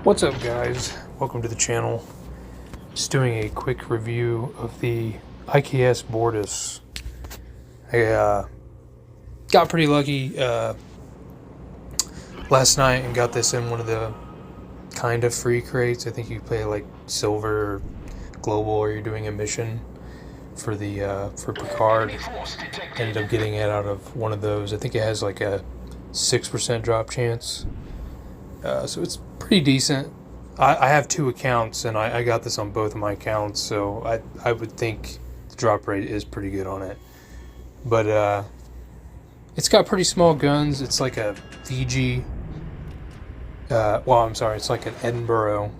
What's up, guys? Welcome to the channel. Just doing a quick review of the I.K.S BORTAS. I got pretty lucky last night and got this in one of the kind of free crates. I think you play like silver or global, or you're doing a mission for the for Picard. Ended up getting it out of one of those. I think it has like a 6% drop chance. So it's pretty decent. I have two accounts, and I got this on both of my accounts, so I would think the drop rate is pretty good on it. But it's got pretty small guns. It's like a Fiji. It's like an Edinburgh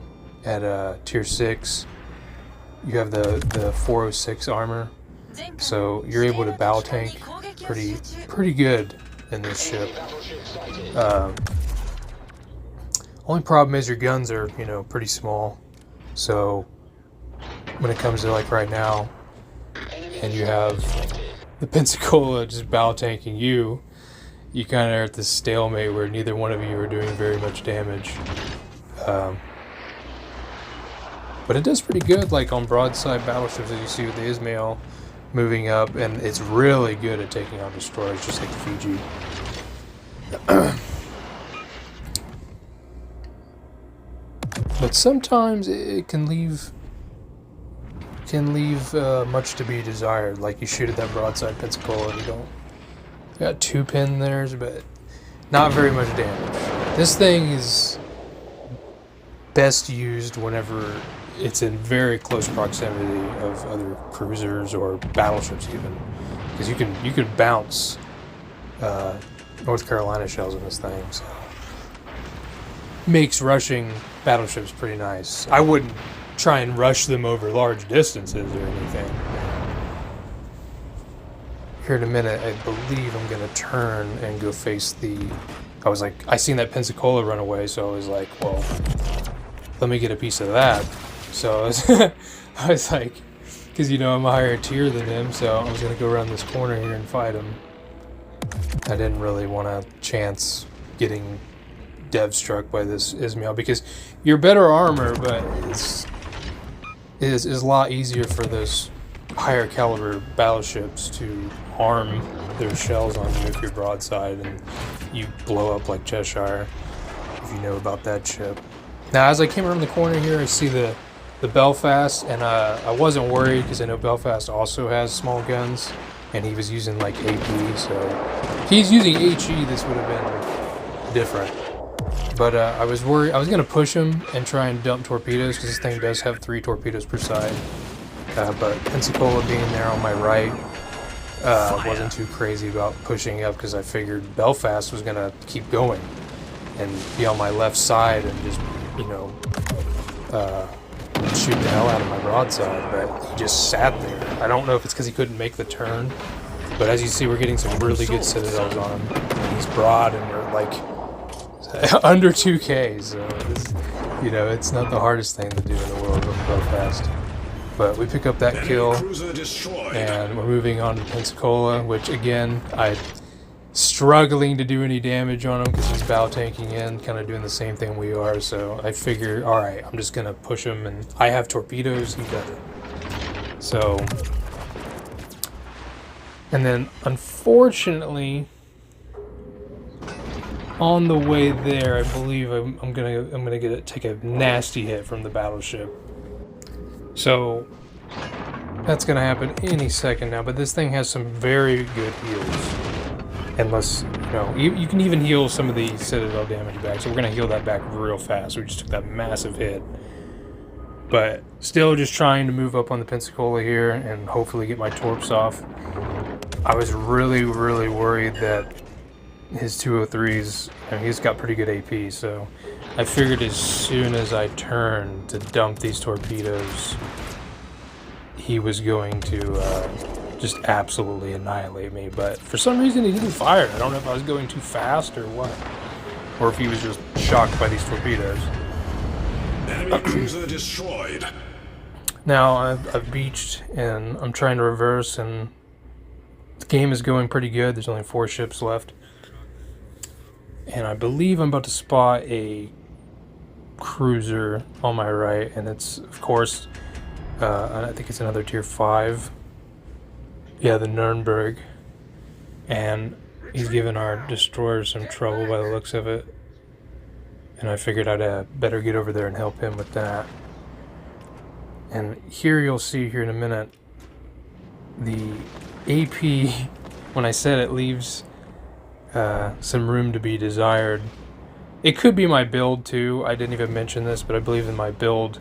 at tier 6. You have the 406 armor, so you're able to battle tank pretty good in this ship. Only problem is your guns are, pretty small. So when it comes to like right now, and you have the Pensacola just battle tanking you kind of are at this stalemate where neither one of you are doing very much damage. But it does pretty good, like on broadside battleships, as you see with the Ismail moving up, and it's really good at taking out destroyers, just like the Fiji. But sometimes it can leave much to be desired. Like you shoot at that broadside Pensacola and you got 2 pin there, but not very much damage. This thing is best used whenever it's in very close proximity of other cruisers or battleships, even, because you can bounce North Carolina shells in this thing. So makes rushing battleships pretty nice. I wouldn't try and rush them over large distances or anything. Here in a minute, I believe I'm gonna turn and go face the... I seen that Pensacola run away, so I was like, well, let me get a piece of that. So I was like, because I'm a higher tier than him, so I was gonna go around this corner here and fight him. I didn't really want to chance getting dev struck by this Ismail, because you're better armor, but it's a lot easier for those higher caliber battleships to harm their shells on you if you're broadside and you blow up like Cheshire, if you know about that ship. Now, as I came around the corner here, I see the Belfast, and I wasn't worried because I know Belfast also has small guns, and he was using like AP, so if he's using HE, this would have been different. But I was worried. I was going to push him and try and dump torpedoes, because this thing does have 3 torpedoes per side. But Pensacola being there on my right, wasn't too crazy about pushing up, because I figured Belfast was going to keep going and be on my left side and just, shoot the hell out of my broadside. But he just sat there. I don't know if it's because he couldn't make the turn, but as you see, we're getting some really good citadels on him. And he's broad, and we're like under 2K, so it's not the hardest thing to do in the world of Belfast. But we pick up that kill, and we're moving on to Pensacola, which again, I'm struggling to do any damage on him because he's battle tanking in, kind of doing the same thing we are. So I figure, all right, I'm just gonna push him, and I have torpedoes, he doesn't. So, and then unfortunately, on the way there, I believe I'm gonna take a nasty hit from the battleship. So that's gonna happen any second now. But this thing has some very good heals. Unless you can even heal some of the citadel damage back. So we're gonna heal that back real fast. We just took that massive hit. But still, just trying to move up on the Pensacola here and hopefully get my torps off. I was really worried that his 203s, he's got pretty good AP, so I figured as soon as I turned to dump these torpedoes, he was going to just absolutely annihilate me. But for some reason he didn't fire. I don't know if I was going too fast or what, or if he was just shocked by these torpedoes. Enemy cruiser destroyed. Now I've beached, and I'm trying to reverse, and the game is going pretty good. There's only 4 ships left. And I believe I'm about to spot a cruiser on my right, and it's, of course, I think it's another tier 5. Yeah, the Nuremberg. And he's giving our destroyer some trouble by the looks of it. And I figured I'd better get over there and help him with that. And here you'll see here in a minute, the AP, when I said it leaves some room to be desired. It could be my build too. I didn't even mention this, but I believe in my build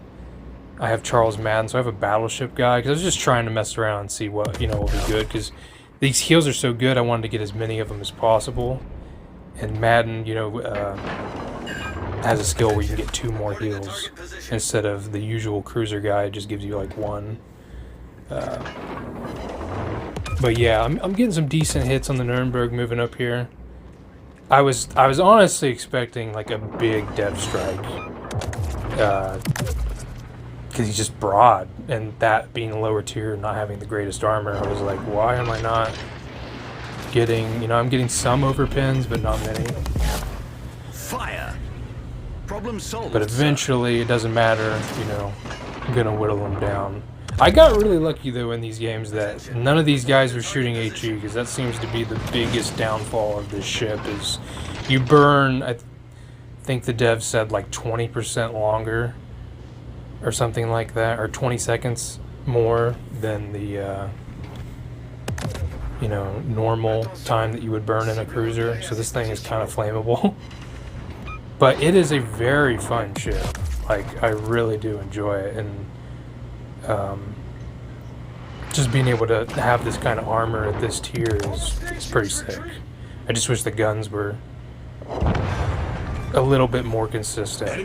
I have Charles Madden, so I have a battleship guy, because I was just trying to mess around and see what, you know, will be good, because these heals are so good, I wanted to get as many of them as possible. And Madden, you know, has a skill where you can get 2 more heals instead of the usual cruiser guy just gives you like 1. But yeah, I'm getting some decent hits on the Nuremberg moving up here. I was honestly expecting like a big dev strike, because he's just broad, and that being a lower tier and not having the greatest armor, I was like, why am I not getting, you know, I'm getting some overpins, but not many. Fire. Problem solved. But eventually, it doesn't matter, you know, I'm gonna whittle them down. I got really lucky though in these games that none of these guys were shooting HE, because that seems to be the biggest downfall of this ship, is you burn, I think the dev said like 20% longer or something like that, or 20 seconds more than the you know, normal time that you would burn in a cruiser. So this thing is kind of flammable. But it is a very fun ship. Like, I really do enjoy it, and just being able to have this kind of armor at this tier is pretty sick. I just wish the guns were a little bit more consistent. I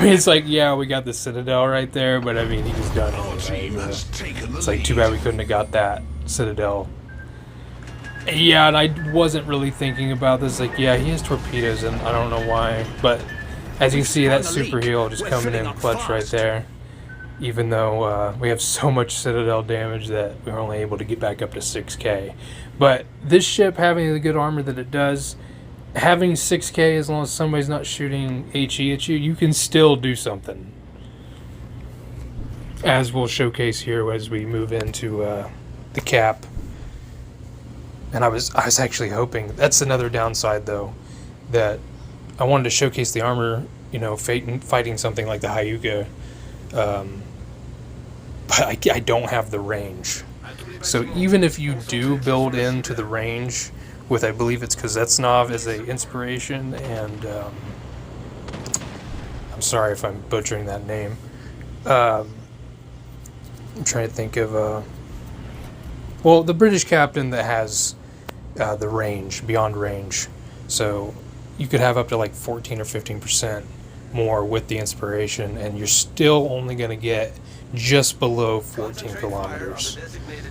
mean, it's like, yeah, we got the Citadel right there, but I mean, he was done anyway. It's like, too bad we couldn't have got that Citadel. Yeah, and I wasn't really thinking about this. Like, yeah, he has torpedoes, and I don't know why, but as you can see, that super heal just coming in clutch right there. Even though we have so much Citadel damage that we're only able to get back up to 6k. But this ship, having the good armor that it does, having 6k, as long as somebody's not shooting HE at you, you can still do something. As we'll showcase here as we move into the cap. And I was actually hoping, that's another downside though, that I wanted to showcase the armor, you know, fighting something like the Hyuga. But I don't have the range. So even if you do build into the range with, I believe it's Kuznetsov as a inspiration, and I'm sorry if I'm butchering that name. I'm trying to think of well, the British captain that has the range, beyond range. So you could have up to like 14 or 15% more with the inspiration, and you're still only going to get just below 14 kilometers.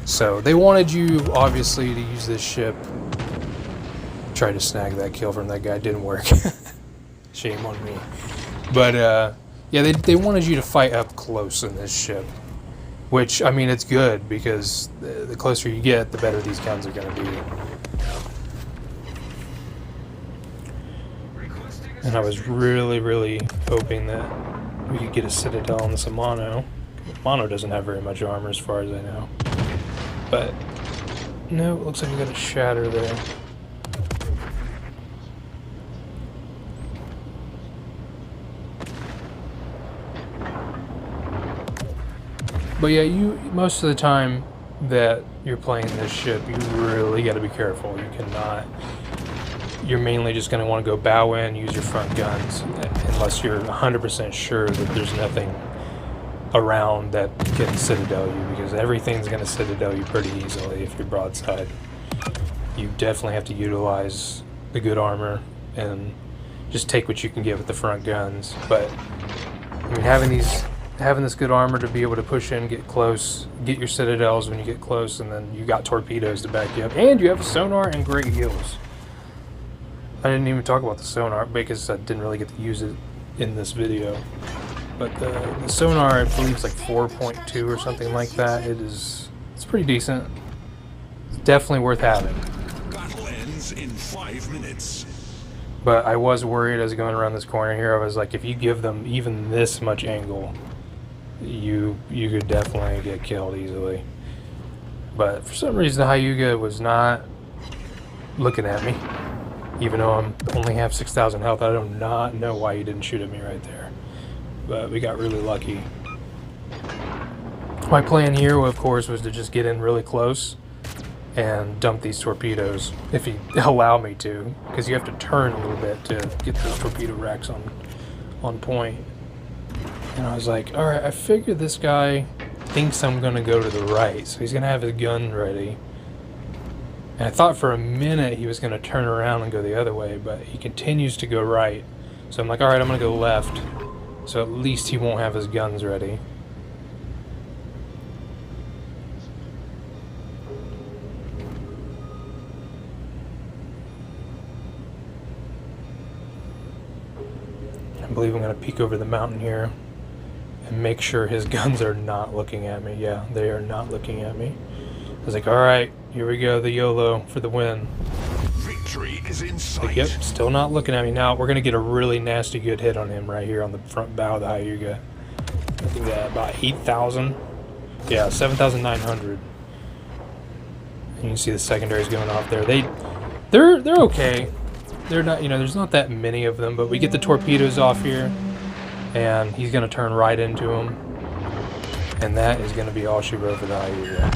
So they wanted you, obviously, to use this ship. Tried to snag that kill from that guy, didn't work. Shame on me. But yeah, they wanted you to fight up close in this ship, which, I mean, it's good, because the closer you get, the better these guns are going to be. And I was really hoping that we could get a Citadel on this Amano. Amano doesn't have very much armor as far as I know. But, no, it looks like we got a shatter there. But yeah, most of the time that you're playing this ship, you really got to be careful. You cannot... You're mainly just going to want to go bow in, use your front guns, unless you're 100% sure that there's nothing around that can Citadel you, because everything's going to Citadel you pretty easily if you're broadside. You definitely have to utilize the good armor and just take what you can get with the front guns. But I mean, having this good armor to be able to push in, get close, get your Citadels when you get close, and then you got torpedoes to back you up, and you have a sonar and great heals. I didn't even talk about the sonar because I didn't really get to use it in this video. But the sonar, I believe, is like 4.2 or something like that. It's pretty decent. It's definitely worth having. Battle ends in 5 minutes. But I was worried as going around this corner here. I was like, if you give them even this much angle, you could definitely get killed easily. But for some reason, Hyuga was not looking at me. Even though I'm only have 6,000 health, I do not know why he didn't shoot at me right there. But we got really lucky. My plan here, of course, was to just get in really close and dump these torpedoes, if he allowed me to, because you have to turn a little bit to get those torpedo racks on point. And I was like, all right, I figure this guy thinks I'm going to go to the right, so he's going to have his gun ready. And I thought for a minute he was going to turn around and go the other way, but he continues to go right. So I'm like, all right, I'm going to go left, so at least he won't have his guns ready. I believe I'm going to peek over the mountain here and make sure his guns are not looking at me. Yeah, they are not looking at me. I was like, all right, here we go, the YOLO for the win. Victory is in sight. Like, yep, still not looking at me. Now we're going to get a really nasty good hit on him right here on the front bow of the Hyuga. I think that about 8,000. Yeah, 7,900. And you can see the secondaries going off there. They're okay. They're not, there's not that many of them, but we get the torpedoes off here, and he's going to turn right into them, and that is going to be all she wrote for the Hyuga.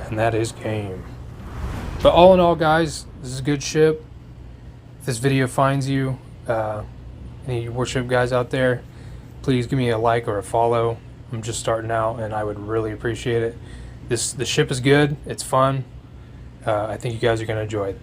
And that is game. But all in all, guys, this is a good ship. If this video finds you, any warship guys out there, please give me a like or a follow. I'm just starting out, and I would really appreciate it. The ship is good. It's fun. I think you guys are going to enjoy it.